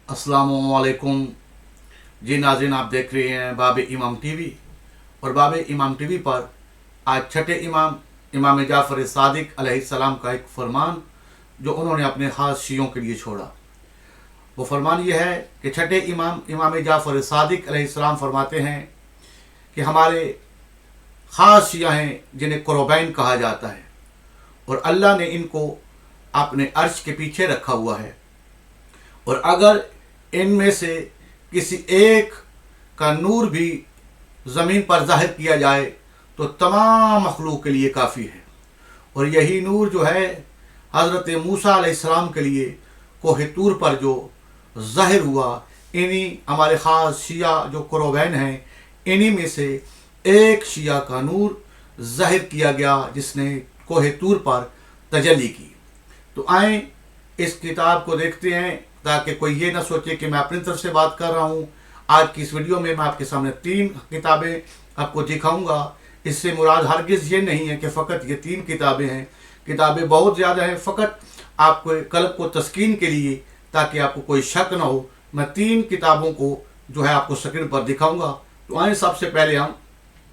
अस्सलामुअलैकुम। जी नाज़रीन, आप देख रहे हैं बाब इमाम टीवी। और बाब इमाम टीवी पर आज छठे इमाम इमाम जाफ़र सादिक अलैहिस्सलाम का एक फरमान जो उन्होंने अपने ख़ास शियों के लिए छोड़ा। वो फरमान ये है कि छठे इमाम इमाम जाफ़र सादिक अलैहिस्सलाम फरमाते हैं कि हमारे ख़ास शिया हैं जिन्हें कुरबैन कहा जाता है, और अल्लाह ने इनको अपने अर्श के पीछे रखा हुआ है, और अगर इनमें से किसी एक का नूर भी ज़मीन पर ज़ाहिर किया जाए तो तमाम मखलूक के लिए काफ़ी है। और यही नूर जो है हज़रत मूसा अलैहिस्सलाम के लिए कोह तूर पर जो ज़ाहिर हुआ, इन्हीं हमारे ख़ास शिया जो कुरबैन हैं, इन्हीं में से एक शिया का नूर ज़ाहिर किया गया जिसने कोह तूर पर तजल्ली की। तो आएँ इस किताब को देखते हैं ताकि कोई ये ना सोचे कि मैं अपनी तरफ से बात कर रहा हूँ। आज की इस वीडियो में मैं आपके सामने 3 किताबें आपको दिखाऊंगा। इससे मुराद हरगिज़ ये नहीं है कि फ़कत ये 3 किताबें हैं, किताबें बहुत ज़्यादा हैं। फ़कत आपको कल्ब को तस्कीन के लिए, ताकि आपको कोई शक ना हो, मैं 3 किताबों को जो है आपको स्क्रीन पर दिखाऊँगा। तो आइए सबसे पहले हम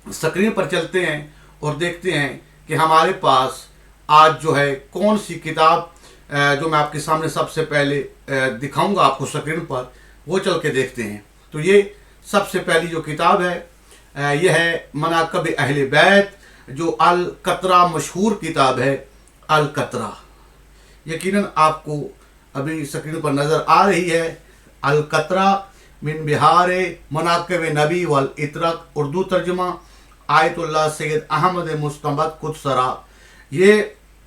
स्क्रीन पर चलते हैं और देखते हैं कि हमारे पास आज जो है कौन सी किताब जो मैं आपके सामने सबसे पहले दिखाऊंगा आपको स्क्रीन पर, वो चल के देखते हैं। तो ये सबसे पहली जो किताब है ये है मनाक़िब अहले बैत, जो अल कतरा मशहूर किताब है। अल कतरा यकीनन आपको अभी स्क्रीन पर नज़र आ रही है। अल कतरा मिन बिहार मनाक़िब नबी वल इतरक, उर्दू तर्जुमा आयतुल्लाह सैयद अहमद मुस्तमद कुदसरा। ये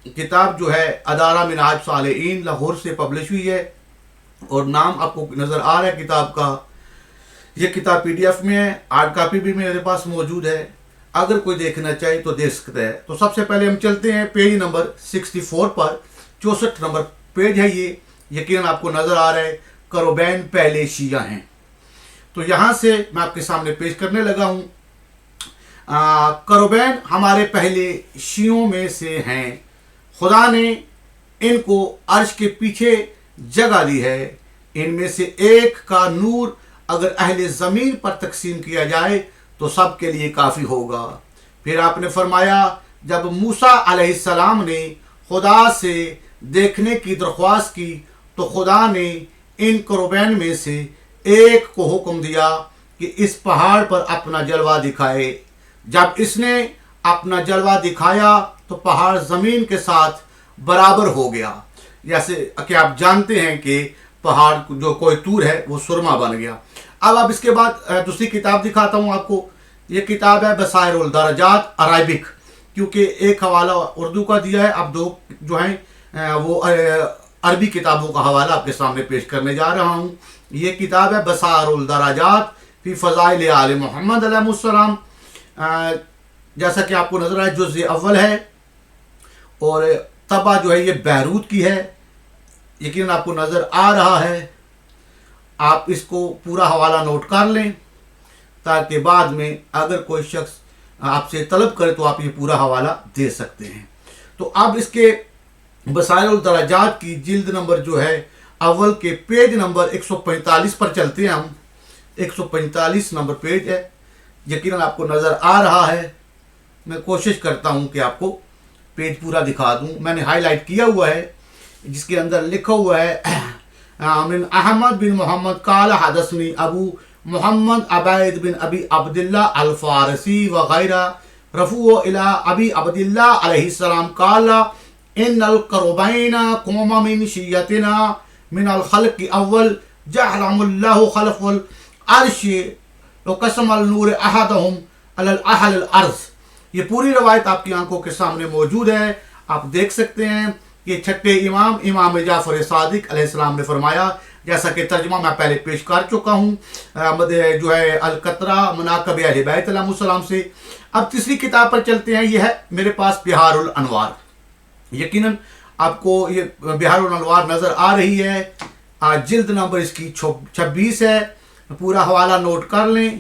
किताब जो है अदारा मिनाज सालेहीन लाहौर से पब्लिश हुई है, और नाम आपको नज़र आ रहा है किताब का। ये किताब PDF में है, हार्ड कापी भी मेरे पास मौजूद है, अगर कोई देखना चाहे तो देख सकता है। तो सबसे पहले हम चलते हैं पेज नंबर 64 पर। 64 नंबर पेज है ये, यकीनन आपको नज़र आ रहा है कुरबैन पहले शिया हैं। तो यहाँ से मैं आपके सामने पेश करने लगा हूँ। कुरबैन हमारे पहले शियों में से हैं। खुदा ने इनको अर्श के पीछे जगह दी है। इनमें से एक का नूर अगर अहले ज़मीन पर तकसीम किया जाए तो सब के लिए काफ़ी होगा। फिर आपने फरमाया, जब मूसा अलैहिस्सलाम ने खुदा से देखने की दरख्वास्त की तो खुदा ने इन कुरबैन में से एक को हुक्म दिया कि इस पहाड़ पर अपना जलवा दिखाए। जब इसने अपना जलवा दिखाया तो पहाड़ ज़मीन के साथ बराबर हो गया। जैसे कि आप जानते हैं कि पहाड़ जो कोह तूर है वो सुरमा बन गया। अब इसके बाद दूसरी किताब दिखाता हूँ आपको। ये किताब है बसाइरुल दरजात अरबिक, क्योंकि एक हवाला उर्दू का दिया है, अब 2 जो हैं वो अरबी किताबों का हवाला आपके सामने पेश करने जा रहा हूँ। ये किताब है बसाइरुल दरजात फी फ़ज़ाइल आले मोहम्मद अलैहिस्सलाम। जैसा कि आपको नजर आए जुज़ अव्वल है, और तबा जो है ये बैरूत की है, यकीन आपको नज़र आ रहा है। आप इसको पूरा हवाला नोट कर लें ताकि बाद में अगर कोई शख्स आपसे तलब करे तो आप ये पूरा हवाला दे सकते हैं। तो अब इसके बसाइरुल दरजात की जिल्द नंबर जो है अव्वल के पेज नंबर 145 पर चलते हैं हम। 145 नंबर पेज है, यकीनन आपको नज़र आ रहा है। मैं कोशिश करता हूँ कि आपको पेज पूरा दिखा दूँ। मैंने हाईलाइट किया हुआ है जिसके अंदर लिखा हुआ है मिन अहमद बिन मोहम्मद काला हदसनी अबू मोहम्मद अबैद बिन अबी अब्दुल्ला अल फारसी वगैरह रफू इला अबी अब्दुल्ला अलैहिस्सलाम काला इन्नल कुरबैना कौम मिन शियतिना मिन अल खल्क़ अव्वल जअलहुल्लाहु खल्फ़ुल अर्श व कसमल नूर अहदहुम अलल अहल अर्ज़। ये पूरी रवायत आपकी आंखों के सामने मौजूद है। आप देख सकते हैं कि छठे इमाम इमाम जाफ़र सादिक अलैहिस्सलाम ने फरमाया, जैसा कि तर्जुमा मैं पहले पेश कर चुका हूँ जो है अल कतरा मनाक़िब अहले बैत अलैहिस्सलाम से। अब तीसरी किताब पर चलते हैं। यह है मेरे पास बिहारुल अनवार। यकीनन आपको ये बिहारुल अनवार नज़र आ रही है। जिल्द नंबर इसकी 26 है। पूरा हवाला नोट कर लें।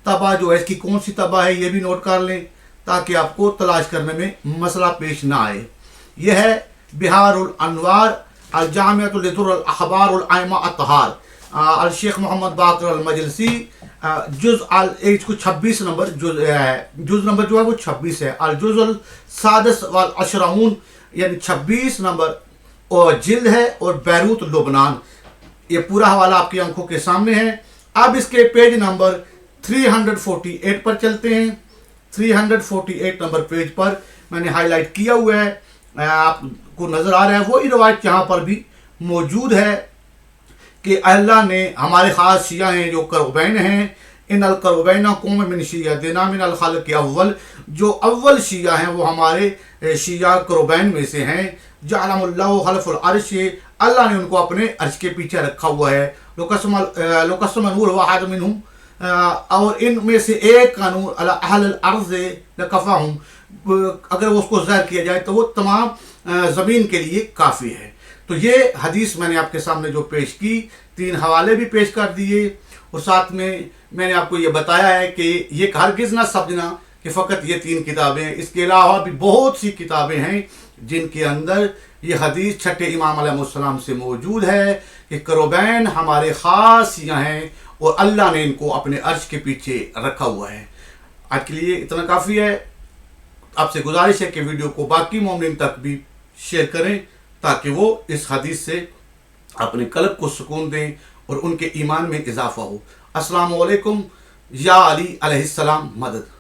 तबा जो है इसकी कौन सी तबा है ये भी नोट कर लें ताकि आपको तलाश करने में मसला पेश ना आए। यह है बिहारुल अनवार अल जामिअतुल लितुल अखबारुल आइमा अत्तहार। अल शेख मोहम्मद बाकर अल मजलसी जुज अल एज को 26 नंबर जुज नंबर जो है वो 26 है। अल जुज अल सादिस वल अशराउन यानी 26 नंबर और जिल्द है और बैरूत लुबनान। ये पूरा हवाला आपकी आंखों के सामने है। अब इसके पेज नंबर 348 पर चलते हैं। 348 नंबर पेज पर मैंने हाईलाइट किया हुआ है, आपको नजर आ रहा है वही रवायत यहाँ पर भी मौजूद है कि अल्लाह ने हमारे ख़ास शिया हैं जो करबैन हैं, इन अल करबैना कौम मिन शिया देना मिन अल खल्क़ के अव्वल, जो अव्वल शिया हैं वो हमारे शिया करबैन में से हैं। जअलहुमुल्लाहु खल्फ़ुल अर्श, अल्लाह ने उनको अपने अर्श के पीछे रखा हुआ है। लुकस्म नूर वाहिद मिनहुम, और इनमें से एक का नूर अला अहल अर्ज़ लकफ़ाहुम, अगर उसको ज़ाहिर किया जाए तो वो तमाम ज़मीन के लिए काफ़ी है। तो ये हदीस मैंने आपके सामने जो पेश की, 3 हवाले भी पेश कर दिए और साथ में मैंने आपको ये बताया है कि ये हरगिज़ ना समझना कि फ़कत ये 3 किताबें, इसके अलावा भी बहुत सी किताबें हैं जिनके अंदर ये हदीस छठे इमाम अलैहिस्सलाम से मौजूद है कि करबैन हमारे ख़ास यहाँ हैं और अल्लाह ने इनको अपने अर्श के पीछे रखा हुआ है। आज के लिए इतना काफ़ी है। आपसे गुजारिश है कि वीडियो को बाकी मोमिन तक भी शेयर करें ताकि वो इस हदीस से अपने कल्ब को सुकून दें और उनके ईमान में इजाफा हो। अस्सलामु अलैकुम। या अली अलैहिस्सलाम मदद।